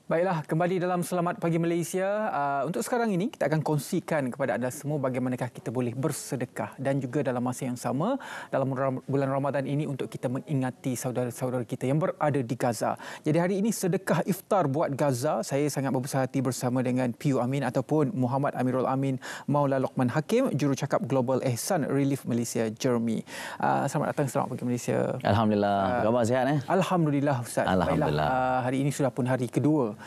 Baiklah, kembali dalam Selamat Pagi Malaysia. Untuk sekarang ini, kita akan kongsikan kepada anda semua bagaimanakah kita boleh bersedekah dan juga dalam masa yang sama dalam bulan Ramadan ini untuk kita mengingati saudara-saudara kita yang berada di Gaza. Jadi hari ini sedekah iftar buat Gaza. Saya sangat berbesar hati bersama dengan PU Amin ataupun Muhammad Amirul Amin Maula Lokman Hakim, jurucakap Global Ehsan Relief Malaysia Jeremy. Selamat datang Selamat Pagi Malaysia. Alhamdulillah. Khabar sihat Alhamdulillah Ustaz. Alhamdulillah. Baiklah, hari ini sudah pun hari kedua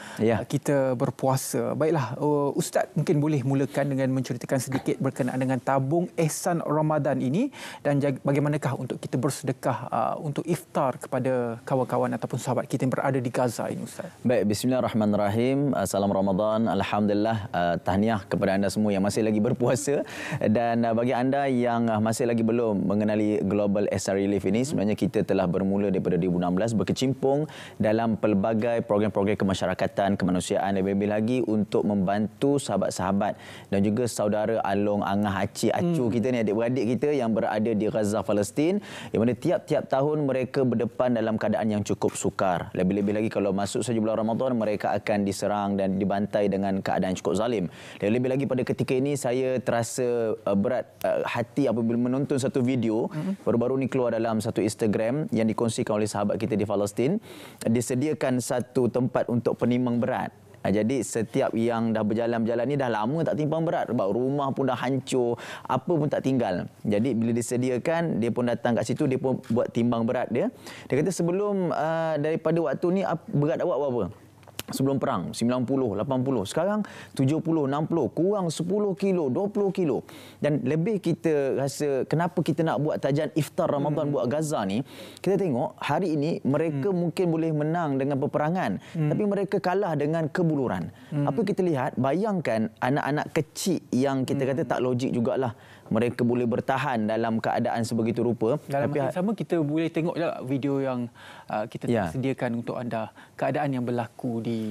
kita berpuasa. Baiklah, Ustaz mungkin boleh mulakan dengan menceritakan sedikit berkenaan dengan tabung Ehsan Ramadan ini dan bagaimanakah untuk kita bersedekah untuk iftar kepada kawan-kawan ataupun sahabat kita yang berada di Gaza ini, Ustaz. Baik, bismillahirrahmanirrahim. Salam Ramadan. Alhamdulillah, tahniah kepada anda semua yang masih lagi berpuasa, dan bagi anda yang masih lagi belum mengenali Global Ehsan Relief ini, sebenarnya kita telah bermula daripada 2016 berkecimpung dalam pelbagai program-program kemasyarakatan, kemanusiaan, lebih-lebih lagi untuk membantu sahabat-sahabat dan juga saudara along, angah, acik, acu kita ni, adik-beradik kita yang berada di Gaza, Palestin, yang mana tiap-tiap tahun mereka berdepan dalam keadaan yang cukup sukar. Lebih-lebih lagi kalau masuk saja bulan Ramadan, mereka akan diserang dan dibantai dengan keadaan cukup zalim. Dan lebih lagi pada ketika ini saya terasa berat hati apabila menonton satu video baru-baru ni keluar dalam satu Instagram yang dikongsikan oleh sahabat kita di Palestin. Disediakan satu tempat untuk penimang berat. Jadi setiap yang dah berjalan-berjalan ni dah lama tak timbang berat, rumah pun dah hancur, apa pun tak tinggal. Jadi bila disediakan, dia pun datang kat situ, dia pun buat timbang berat dia. Dia kata sebelum daripada waktu ni berat awak berapa? Sebelum perang 90, 80, sekarang 70, 60, kurang 10 kilo, 20 kilo. Dan lebih kita rasa kenapa kita nak buat tajian iftar Ramadan buat Gaza ni, kita tengok hari ini mereka mungkin boleh menang dengan peperangan, tapi mereka kalah dengan kebuluran. Apa kita lihat, bayangkan anak-anak kecil yang kita kata tak logik jugalah, mereka boleh bertahan dalam keadaan sebegitu rupa. Dalam masa sama kita boleh tengok video yang kita sediakan untuk anda, keadaan yang berlaku di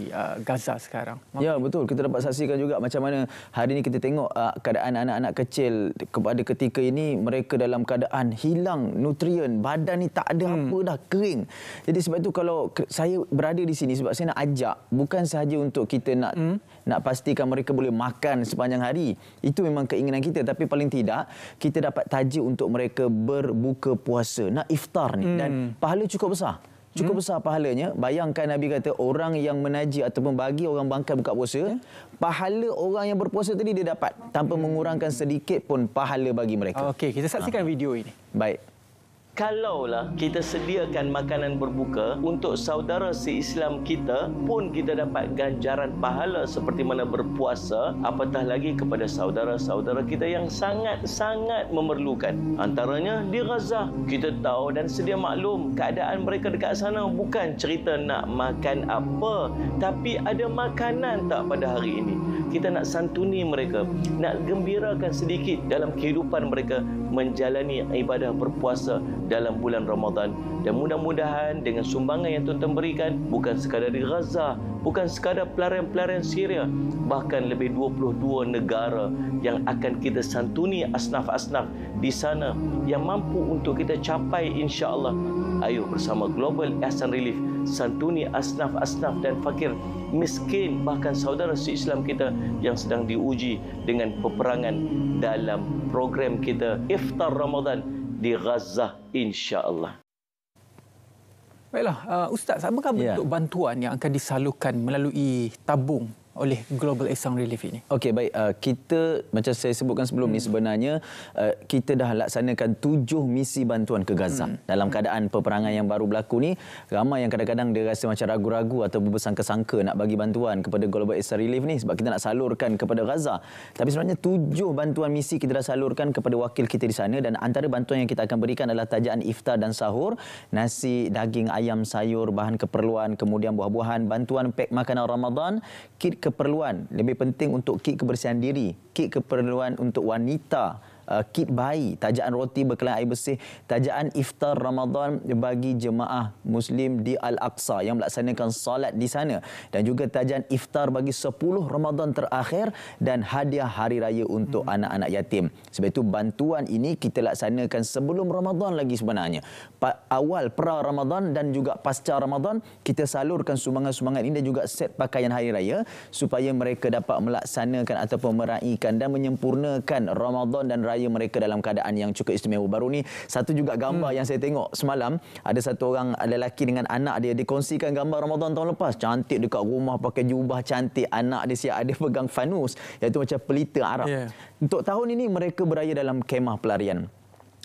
Gaza sekarang. Ya, betul. Kita dapat saksikan juga macam mana hari ini kita tengok keadaan anak-anak kecil kepada ketika ini, mereka dalam keadaan hilang nutrien, badan ni tak ada apa dah, kering. Jadi sebab itu kalau saya berada di sini, sebab saya nak ajak bukan sahaja untuk kita nak pastikan mereka boleh makan sepanjang hari. Itu memang keinginan kita, tapi paling tidak kita dapat taji untuk mereka berbuka puasa, nak iftar ni, dan pahala cukup besar. Cukup besar pahalanya. Bayangkan Nabi kata orang yang menaji ataupun bagi orang bangkai buka puasa, pahala orang yang berpuasa tadi dia dapat tanpa mengurangkan sedikit pun pahala bagi mereka. Okey, kita saksikan video ini. Baik. Kalaulah kita sediakan makanan berbuka untuk saudara se-Islam kita pun kita dapat ganjaran pahala seperti mana berpuasa, apatah lagi kepada saudara-saudara kita yang sangat-sangat memerlukan. Antaranya di Gaza, kita tahu dan sedia maklum keadaan mereka dekat sana bukan cerita nak makan apa, tapi ada makanan tak pada hari ini. Kita nak santuni mereka, nak gembirakan sedikit dalam kehidupan mereka menjalani ibadah berpuasa dalam bulan Ramadan. Dan mudah-mudahan dengan sumbangan yang tuan-tuan berikan, bukan sekadar di Gaza, bukan sekadar pelarian-pelarian Syria, bahkan lebih 22 negara yang akan kita santuni asnaf-asnaf di sana yang mampu untuk kita capai, insya-Allah. Ayo bersama Global Ehsan Relief santuni asnaf-asnaf dan fakir miskin, bahkan saudara se-Islam kita yang sedang diuji dengan peperangan dalam program kita Iftar Ramadan di Gaza, insya-Allah. Baiklah, Ustaz, apakah bentuk bantuan yang akan disalurkan melalui tabung oleh Global Ehsan Relief ini? Okey, baik. Kita macam saya sebutkan sebelum ni, sebenarnya kita dah laksanakan 7 misi bantuan ke Gaza. Dalam keadaan peperangan yang baru berlaku ni, ramai yang kadang-kadang dia rasa macam ragu-ragu atau bersangka-sangka nak bagi bantuan kepada Global Ehsan Relief ni sebab kita nak salurkan kepada Gaza. Tapi sebenarnya 7 bantuan misi kita dah salurkan kepada wakil kita di sana, dan antara bantuan yang kita akan berikan adalah tajian iftar dan sahur, nasi, daging, ayam, sayur, bahan keperluan, kemudian buah-buahan, bantuan pek makanan Ramadan, kit keperluan, lebih penting untuk kit kebersihan diri, kit keperluan untuk wanita kit bayi, tajaan roti berkelan air bersih, tajaan iftar Ramadan bagi jemaah Muslim di Al-Aqsa yang melaksanakan solat di sana, dan juga tajaan iftar bagi 10 Ramadan terakhir dan hadiah hari raya untuk anak-anak yatim. Sebab itu bantuan ini kita laksanakan sebelum Ramadan lagi sebenarnya. Awal pra-Ramadan dan juga pasca Ramadan kita salurkan sumbangan-sumbangan ini dan juga set pakaian hari raya supaya mereka dapat melaksanakan ataupun meraihkan dan menyempurnakan Ramadan dan raya mereka dalam keadaan yang cukup istimewa. Baru ni satu juga gambar yang saya tengok semalam, ada satu orang lelaki dengan anak dia dikongsikan gambar Ramadan tahun lepas, cantik dekat rumah pakai jubah cantik, anak dia siap ada pegang fanus iaitu macam pelita Arab. Untuk tahun ini mereka beraya dalam kemah pelarian.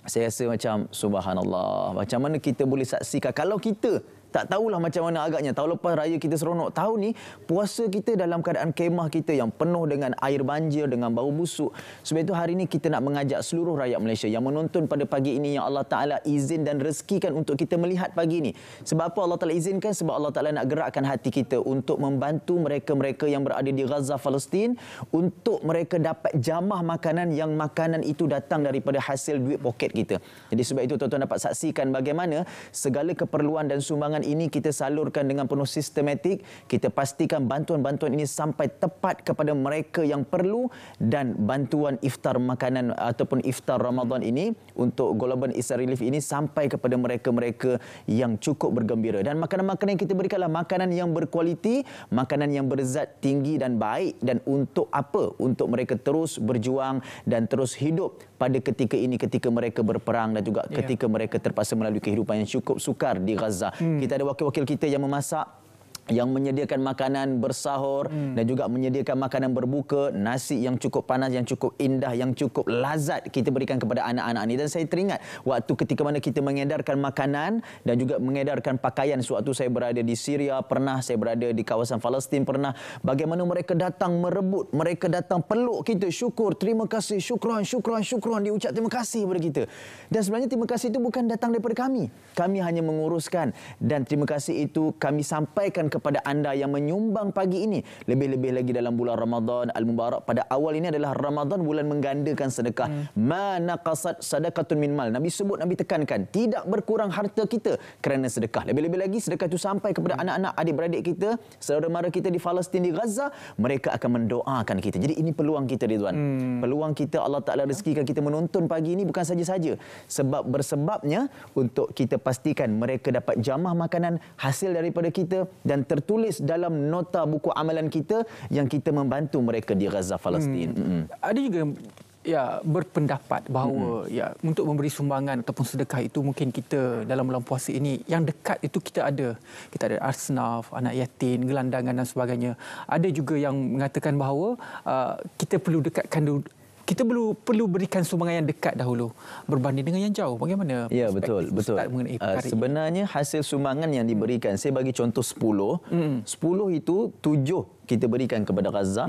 Saya rasa macam subhanallah, macam mana kita boleh saksikan kalau kita tak tahulah macam mana agaknya. Tahun lepas raya kita seronok. Tahun ni puasa kita dalam keadaan kemah kita yang penuh dengan air banjir, dengan bau busuk. Sebab itu hari ini kita nak mengajak seluruh rakyat Malaysia yang menonton pada pagi ini, yang Allah Ta'ala izin dan rezekikan untuk kita melihat pagi ini. Sebab apa Allah Ta'ala izinkan? Sebab Allah Ta'ala nak gerakkan hati kita untuk membantu mereka-mereka yang berada di Gaza, Palestin, untuk mereka dapat jamah makanan yang makanan itu datang daripada hasil duit poket kita. Jadi sebab itu tuan-tuan dapat saksikan bagaimana segala keperluan dan sumbangan ini kita salurkan dengan penuh sistematik. Kita pastikan bantuan-bantuan ini sampai tepat kepada mereka yang perlu, dan bantuan iftar makanan ataupun iftar Ramadan ini untuk Global Isar Relief ini sampai kepada mereka-mereka yang cukup bergembira. Dan makanan-makanan yang kita berikanlah makanan yang berkualiti, makanan yang berzat tinggi dan baik. Dan untuk apa? Untuk mereka terus berjuang dan terus hidup pada ketika ini, ketika mereka berperang dan juga ketika mereka terpaksa melalui kehidupan yang cukup sukar di Gaza. Kita ada wakil-wakil kita yang memasak, yang menyediakan makanan bersahur dan juga menyediakan makanan berbuka, nasi yang cukup panas, yang cukup indah, yang cukup lazat kita berikan kepada anak-anak ini. Dan saya teringat waktu ketika mana kita mengedarkan makanan dan juga mengedarkan pakaian, sewaktu saya berada di Syria, pernah saya berada di kawasan Palestin, pernah bagaimana mereka datang merebut, mereka datang peluk kita, syukur, terima kasih, syukran, diucap terima kasih kepada kita. Dan sebenarnya terima kasih itu bukan datang daripada kami. Kami hanya menguruskan, dan terima kasih itu kami sampaikan kepada anda yang menyumbang pagi ini. Lebih-lebih lagi dalam bulan Ramadan Al-Mubarak. Pada awal ini adalah Ramadan, bulan menggandakan sedekah. Ma naqasat sadaqatun min mal. Nabi sebut, Nabi tekankan, tidak berkurang harta kita kerana sedekah. Lebih-lebih lagi sedekah itu sampai kepada anak-anak, adik-beradik kita, saudara mara kita di Palestin, di Gaza. Mereka akan mendoakan kita. Jadi ini peluang kita, Ridwan. Peluang kita, Allah Ta'ala rezekikan kita menonton pagi ini bukan saja-saja. Sebab bersebabnya untuk kita pastikan mereka dapat jamah makanan hasil daripada kita dan tertulis dalam nota buku amalan kita yang kita membantu mereka di Gaza, Palestin. Ada juga berpendapat bahawa untuk memberi sumbangan ataupun sedekah itu mungkin kita dalam bulan puasa ini yang dekat itu kita ada asnaf, anak yatim, gelandangan dan sebagainya. Ada juga yang mengatakan bahawa kita perlu dekatkan dulu, kita perlu berikan sumbangan yang dekat dahulu berbanding dengan yang jauh. Bagaimana? Ya, betul. Sebenarnya hasil sumbangan yang diberikan, saya bagi contoh 10. 10 itu 7 kita berikan kepada Gaza.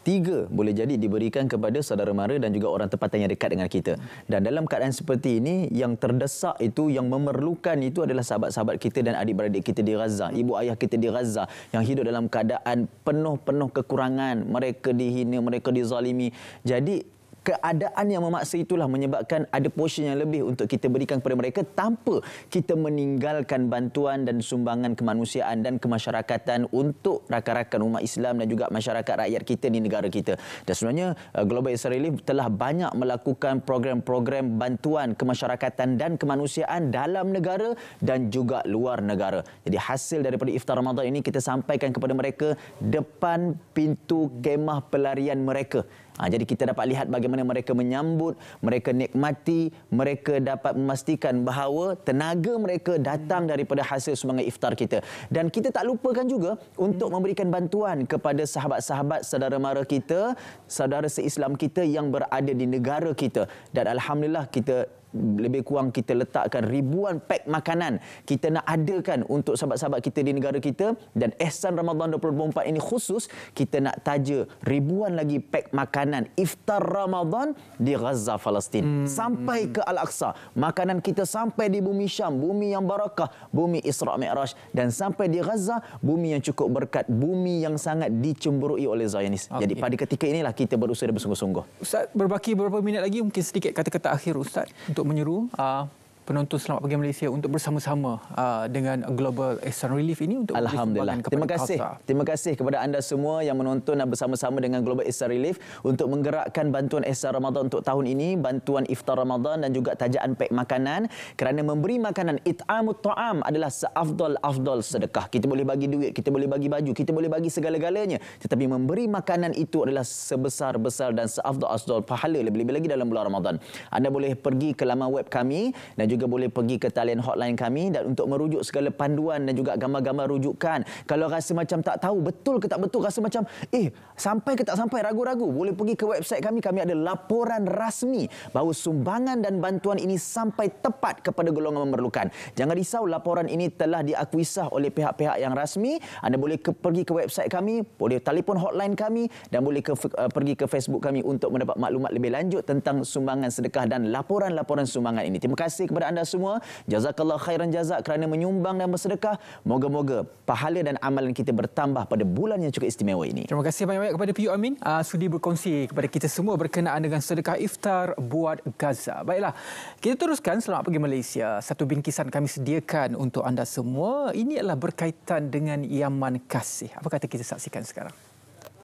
3 boleh jadi diberikan kepada saudara mara dan juga orang tempatan yang dekat dengan kita. Dan dalam keadaan seperti ini, yang terdesak itu, yang memerlukan itu adalah sahabat-sahabat kita dan adik-beradik kita di Gaza, ibu ayah kita di Gaza yang hidup dalam keadaan penuh kekurangan, mereka dihina, mereka dizalimi. Jadi keadaan yang memaksa itulah menyebabkan ada portion yang lebih untuk kita berikan kepada mereka tanpa kita meninggalkan bantuan dan sumbangan kemanusiaan dan kemasyarakatan untuk rakan-rakan umat Islam dan juga masyarakat rakyat kita di negara kita. Dan sebenarnya Global Isar Relief telah banyak melakukan program-program bantuan kemasyarakatan dan kemanusiaan dalam negara dan juga luar negara. Jadi hasil daripada iftar Ramadan ini kita sampaikan kepada mereka depan pintu kemah pelarian mereka. Jadi kita dapat lihat bagaimana mereka menyambut, mereka nikmati, mereka dapat memastikan bahawa tenaga mereka datang daripada hasil sumbangan iftar kita. Dan kita tak lupakan juga untuk memberikan bantuan kepada sahabat-sahabat saudara mara kita, saudara se-Islam kita yang berada di negara kita. Dan alhamdulillah kita lebih kurang kita letakkan ribuan pack makanan kita nak adakan untuk sahabat-sahabat kita di negara kita, dan Ihsan Ramadan 2024 ini khusus kita nak taja ribuan lagi pack makanan iftar Ramadan di Gaza, Palestin, sampai ke Al-Aqsa. Makanan kita sampai di bumi Syam, bumi yang barakah, bumi Isra' Mi'raj, dan sampai di Gaza, bumi yang cukup berkat, bumi yang sangat dicemburui oleh Zionis. Jadi pada ketika inilah kita berusaha bersungguh-sungguh. Ustaz, berbaki beberapa minit lagi, mungkin sedikit kata-kata akhir Ustaz untuk menyeru penonton Selamat Pagi Malaysia untuk bersama-sama dengan Global Ihsan Relief ini untuk Alhamdulillah. Terima kasih kepada anda semua yang menonton dan bersama-sama dengan Global Ihsan Relief untuk menggerakkan bantuan Ihsan Ramadan untuk tahun ini, bantuan iftar Ramadan dan juga tajaan pack makanan, kerana memberi makanan it'amut ta'am adalah seafdal-afdal sedekah. Kita boleh bagi duit, kita boleh bagi baju, kita boleh bagi segala-galanya, tetapi memberi makanan itu adalah sebesar-besar dan seafdal-afdal pahala, lebih-lebih lagi dalam bulan Ramadan. Anda boleh pergi ke laman web kami dan juga boleh pergi ke talian hotline kami dan untuk merujuk segala panduan dan juga gambar-gambar rujukan. Kalau rasa macam tak tahu betul ke tak betul, rasa macam sampai ke tak sampai, ragu-ragu, boleh pergi ke website kami. Kami ada laporan rasmi bahawa sumbangan dan bantuan ini sampai tepat kepada golongan memerlukan. Jangan risau, laporan ini telah diakui sah oleh pihak-pihak yang rasmi. Anda boleh pergi ke website kami, boleh telefon hotline kami dan boleh pergi ke Facebook kami untuk mendapat maklumat lebih lanjut tentang sumbangan sedekah dan laporan-laporan sumbangan ini. Terima kasih kepada anda semua. Jazakallah khairan jazak kerana menyumbang dan bersedekah. Moga-moga pahala dan amalan kita bertambah pada bulan yang cukup istimewa ini. Terima kasih banyak-banyak kepada PU Amin sudi berkongsi kepada kita semua berkenaan dengan sedekah iftar buat Gaza. Baiklah, kita teruskan Selamat Pagi Malaysia. Satu bingkisan kami sediakan untuk anda semua. Ini adalah berkaitan dengan Yaman Kasih. Apa kata kita saksikan sekarang?